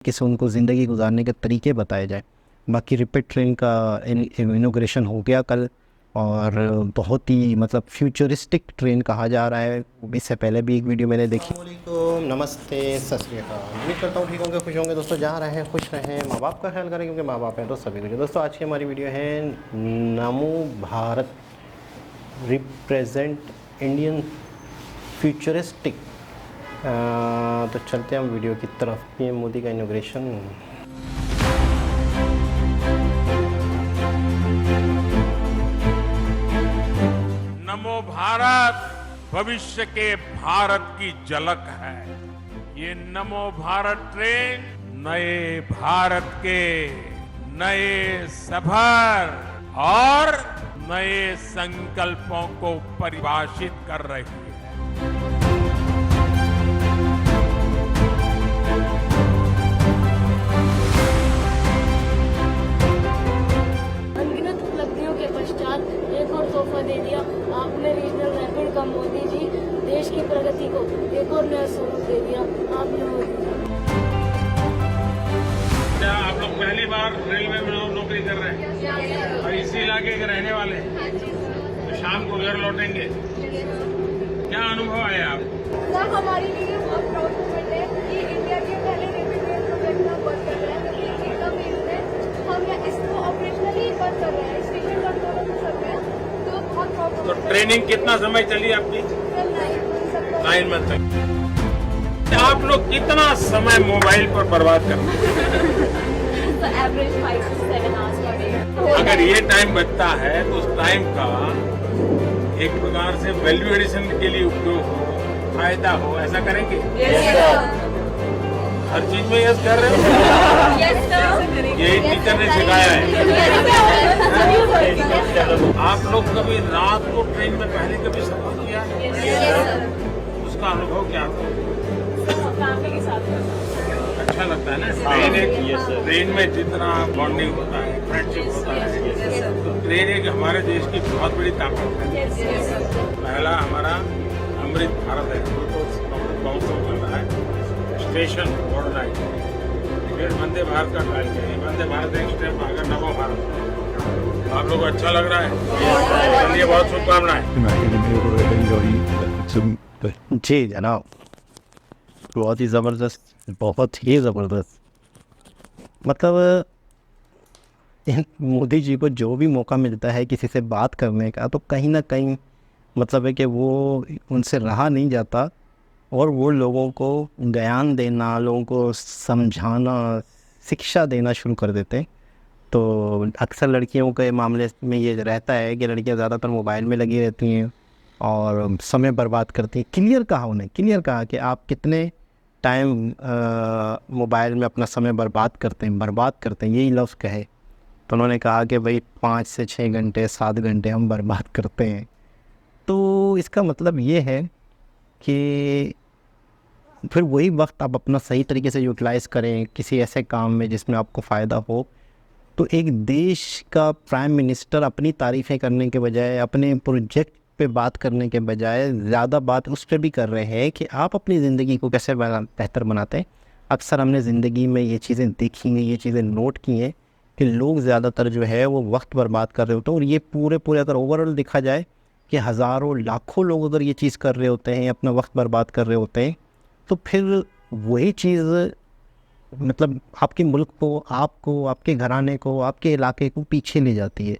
किसी उनको ज़िंदगी गुजारने के तरीके बताए जाए। बाकी रैपिड ट्रेन का इनॉग्रेशन हो गया कल, और बहुत ही मतलब फ्यूचरिस्टिक ट्रेन कहा जा रहा है। इससे पहले भी एक वीडियो मैंने देखी। अस्सलामुअलैकुम, नमस्ते, सत श्री अकाल। उम्मीद करता हूँ ठीक होंगे, खुश होंगे दोस्तों। जहाँ रहें खुश रहें, माँ बाप का ख्याल करें, क्योंकि माँ बाप हैं तो सभी कुछ। दोस्तों आज की हमारी वीडियो है नमो भारत रिप्रेजेंट इंडियन फ्यूचरिस्टिक। तो चलते हैं हम वीडियो की तरफ। पीएम मोदी का इनॉग्रेशन। नमो भारत भविष्य के भारत की झलक है। ये नमो भारत ट्रेन नए भारत के नए सफर और नए संकल्पों को परिभाषित कर रही है। अनगिनत उपलब्धियों के पश्चात एक और तोहफा दे दिया आपने रीजनल रैपिड का। मोदी जी देश की प्रगति को एक और नया स्वरूप दे दिया आपने, मोदी जी। क्या आप लोग पहली बार रेलवे में नौकरी कर रहे हैं और इसी इलाके के रहने वाले हैं, तो शाम को घर लौटेंगे? क्या अनुभव आया आपको? सर हमारे लिए बहुत प्राउड मोमेंट है कि इंडिया के पहले रैपिड रेल प्रोजेक्ट में वर्क कर रहे हैं। एकदम इसमें हम इसको ऑपरेशनली वर्क कर रहे हैं, स्टेशन कंट्रोल में कर रहे हैं, तो बहुत प्राउड। तो ट्रेनिंग कितना समय चली आपकी? 9 मंथ तक। आप लोग कितना समय मोबाइल पर बर्बाद करते हैं? तो एवरेज 5 से 7 आवर्स पर डे। अगर ये टाइम बचता है तो उस टाइम का एक प्रकार से वैल्यू एडिशन के लिए उपयोग हो, फायदा हो, ऐसा करेंगे? हर चीज में यस कर रहे हो? यही टीचर ने सिखाया है। आप लोग कभी रात को ट्रेन में पहले कभी सफर किया है? उसका अनुभव क्या था? फैमिली के साथ अच्छा लगता है ना? ट्रेन में जितना बॉन्डिंग होता है, फ्रेंडशिप होता है, तो ट्रेन एक हमारे देश की बहुत बड़ी ताकत है। पहला हमारा अमृत भारत है, बहुत चल रहा है। स्टेशन मॉडर्नाइज, फिर वंदे भारत का ट्रायल करिए। वंदे भारत एक स्टेप आगे नमो भारत। आप लोग अच्छा लग रहा है, चलिए बहुत शुभकामनाएं। जी जनाब, बहुत ही ज़बरदस्त, बहुत ही ज़बरदस्त। मतलब मोदी जी को जो भी मौका मिलता है किसी से बात करने का, तो कहीं ना कहीं मतलब है कि वो उनसे रहा नहीं जाता, और वो लोगों को ज्ञान देना, लोगों को समझाना, शिक्षा देना शुरू कर देते हैं। तो अक्सर लड़कियों के मामले में ये रहता है कि लड़कियां ज़्यादातर मोबाइल में लगी रहती हैं और समय बर्बाद करती हैं। क्लियर कहा उन्हें, क्लियर कहा कि आप कितने टाइम मोबाइल में अपना समय बर्बाद करते हैं, यही लफ्ज़ कहे। तो उन्होंने कहा कि भाई 5 से 6 घंटे 7 घंटे हम बर्बाद करते हैं। तो इसका मतलब ये है कि फिर वही वक्त आप अपना सही तरीके से यूटिलाइज़ करें किसी ऐसे काम में जिसमें आपको फ़ायदा हो। तो एक देश का प्राइम मिनिस्टर अपनी तारीफ़ें करने के बजाय, अपने प्रोजेक्ट पे बात करने के बजाय ज़्यादा बात उस पर भी कर रहे हैं कि आप अपनी ज़िंदगी को कैसे बेहतर बनाते हैं। अक्सर हमने ज़िंदगी में ये चीज़ें देखी हैं, ये चीज़ें नोट की हैं कि लोग ज़्यादातर जो है वो वक्त बर्बाद कर रहे होते हैं। और ये पूरे अगर ओवरऑल देखा जाए कि हज़ारों लाखों लोग अगर ये चीज़ कर रहे होते हैं, अपना वक्त बर्बाद कर रहे होते हैं, तो फिर वही चीज़ मतलब आपके मुल्क को, आपको, आपके घराने को, आपके इलाके को पीछे ले जाती है।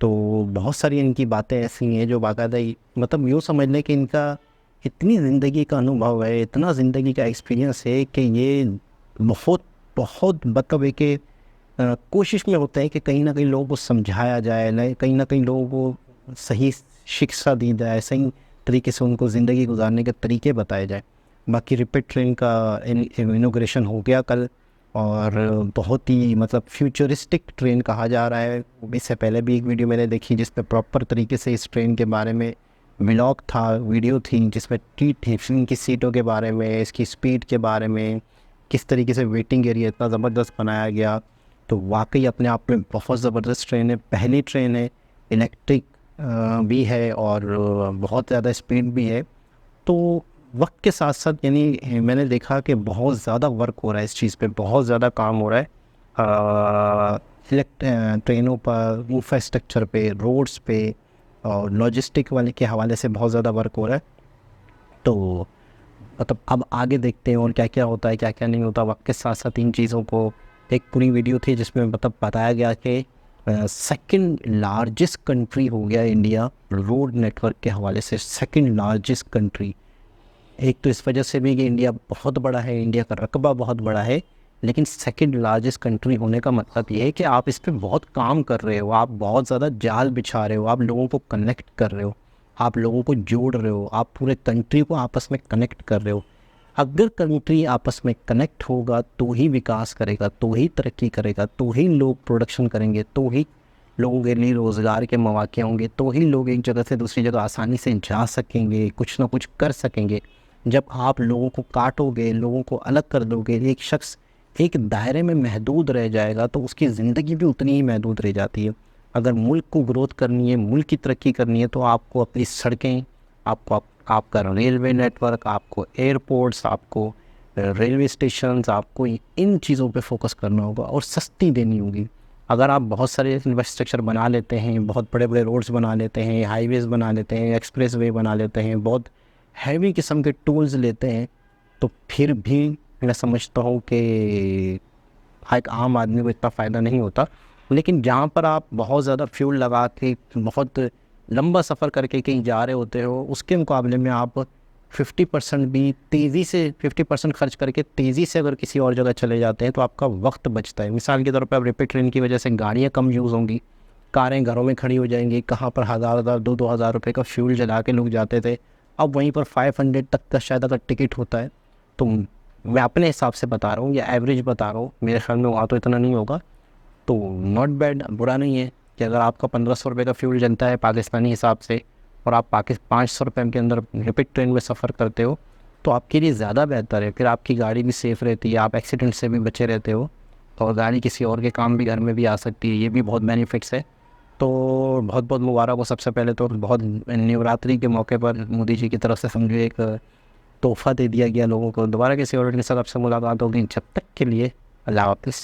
तो बहुत सारी इनकी बातें ऐसी हैं जो बाकायदा मतलब यूँ समझ लें कि इनका इतनी ज़िंदगी का अनुभव है, इतना ज़िंदगी का एक्सपीरियंस है कि ये बहुत मतलब है कि कोशिश में होते हैं कि कहीं ना कहीं लोगों को समझाया जाए, कहीं ना कहीं लोगों को सही शिक्षा दी जाए, सही तरीके से उनको ज़िंदगी गुजारने के तरीके बताए जाए। बाकी रैपिड ट्रेन का इनॉग्रेशन हो गया कल, और बहुत ही मतलब फ्यूचरिस्टिक ट्रेन कहा जा रहा है। इससे पहले भी एक वीडियो मैंने देखी जिसमें प्रॉपर तरीके से इस ट्रेन के बारे में व्लॉग था, वीडियो थी, जिसमें ट्रेन की सीटों के बारे में, इसकी स्पीड के बारे में, किस तरीके से वेटिंग एरिया इतना ज़बरदस्त बनाया गया। तो वाकई अपने आप में बहुत ज़बरदस्त ट्रेन है, पहली ट्रेन है, इलेक्ट्रिक भी है और बहुत ज़्यादा स्पीड भी है। तो वक्त के साथ साथ यानी मैंने देखा कि बहुत ज़्यादा वर्क हो रहा है इस चीज़ पे, बहुत ज़्यादा काम हो रहा है ट्रेनों पर, इंफ्रास्ट्रक्चर पे, रोड्स पे और लॉजिस्टिक वाले के हवाले से बहुत ज़्यादा वर्क हो रहा है। तो मतलब अब आगे देखते हैं और क्या क्या होता है, क्या क्या नहीं होता। वक्त के साथ साथ इन चीज़ों को, एक पूरी वीडियो थी जिसमें मतलब बताया गया कि सेकंड लार्जेस्ट कंट्री हो गया इंडिया रोड नेटवर्क के हवाले से, सेकंड लार्जेस्ट कंट्री। एक तो इस वजह से भी कि इंडिया बहुत बड़ा है, इंडिया का रकबा बहुत बड़ा है, लेकिन सेकंड लार्जेस्ट कंट्री होने का मतलब ये है कि आप इस पे बहुत काम कर रहे हो, आप बहुत ज़्यादा जाल बिछा रहे हो, आप लोगों को कनेक्ट कर रहे हो, आप लोगों को जोड़ रहे हो, आप पूरे कंट्री को आपस में कनेक्ट कर रहे हो। अगर कंट्री आपस में कनेक्ट होगा तो ही विकास करेगा, तो ही तरक्की करेगा, तो ही लोग प्रोडक्शन करेंगे, तो ही लोगों के लिए रोज़गार के मौके होंगे, तो ही लोग एक जगह से दूसरी जगह आसानी से जा सकेंगे, कुछ ना कुछ कर सकेंगे। जब आप लोगों को काटोगे, लोगों को अलग कर दोगे, एक शख्स एक दायरे में महदूद रह जाएगा तो उसकी ज़िंदगी भी उतनी ही महदूद रह जाती है। अगर मुल्क को ग्रोथ करनी है, मुल्क की तरक्की करनी है, तो आपको अपनी सड़कें, आपको आपका रेलवे नेटवर्क, आपको एयरपोर्ट्स, आपको रेलवे स्टेशंस, आपको इन चीज़ों पे फोकस करना होगा और सस्ती देनी होगी। अगर आप बहुत सारे इंफ्रास्ट्रक्चर बना लेते हैं, बहुत बड़े बड़े रोड्स बना लेते हैं, हाईवेज़ बना लेते हैं, एक्सप्रेस वे बना लेते हैं, बहुत हैवी किस्म के टूल्स लेते हैं, तो फिर भी मैं समझता हूँ कि एक आम आदमी को इतना फ़ायदा नहीं होता। लेकिन जहाँ पर आप बहुत ज़्यादा फ्यूल लगा के बहुत लंबा सफ़र करके कहीं जा रहे होते हो, उसके मुकाबले में आप 50% भी तेज़ी से 50% खर्च करके तेज़ी से अगर किसी और जगह चले जाते हैं तो आपका वक्त बचता है। मिसाल के तौर पर अब रैपिड ट्रेन की वजह से गाड़ियाँ कम यूज़ होंगी, कारें घरों में खड़ी हो जाएंगी। कहाँ पर हज़ार 2-2 हज़ार रुपये का फ्यूल जला के लोग जाते थे, अब वहीं पर 500 तक का शायद अगर टिकट होता है। तो मैं अपने हिसाब से बता रहा हूँ या एवरेज बता रहा हूँ, मेरे ख्याल में वहाँ तो इतना नहीं होगा, तो नॉट बैड, बुरा नहीं है कि अगर आपका 1500 रुपये का फ्यूल जलता है पाकिस्तानी हिसाब से और आप 500 रुपये के अंदर रैपिड ट्रेन में सफ़र करते हो तो आपके लिए ज़्यादा बेहतर है। फिर आपकी गाड़ी भी सेफ़ रहती है, आप एक्सीडेंट से भी बचे रहते हो और गाड़ी किसी और के काम भी घर में भी आ सकती है, ये भी बहुत बेनिफिट्स है। तो बहुत बहुत मुबारक हो सबसे पहले तो। बहुत नवरात्रि के मौके पर मोदी जी की तरफ से समझो एक तोहफ़ा दे दिया गया लोगों को। दोबारा किसी और के साथ आपसे मुलाकात होगी, जब तक के लिए अल्लाह हाफ़िज़।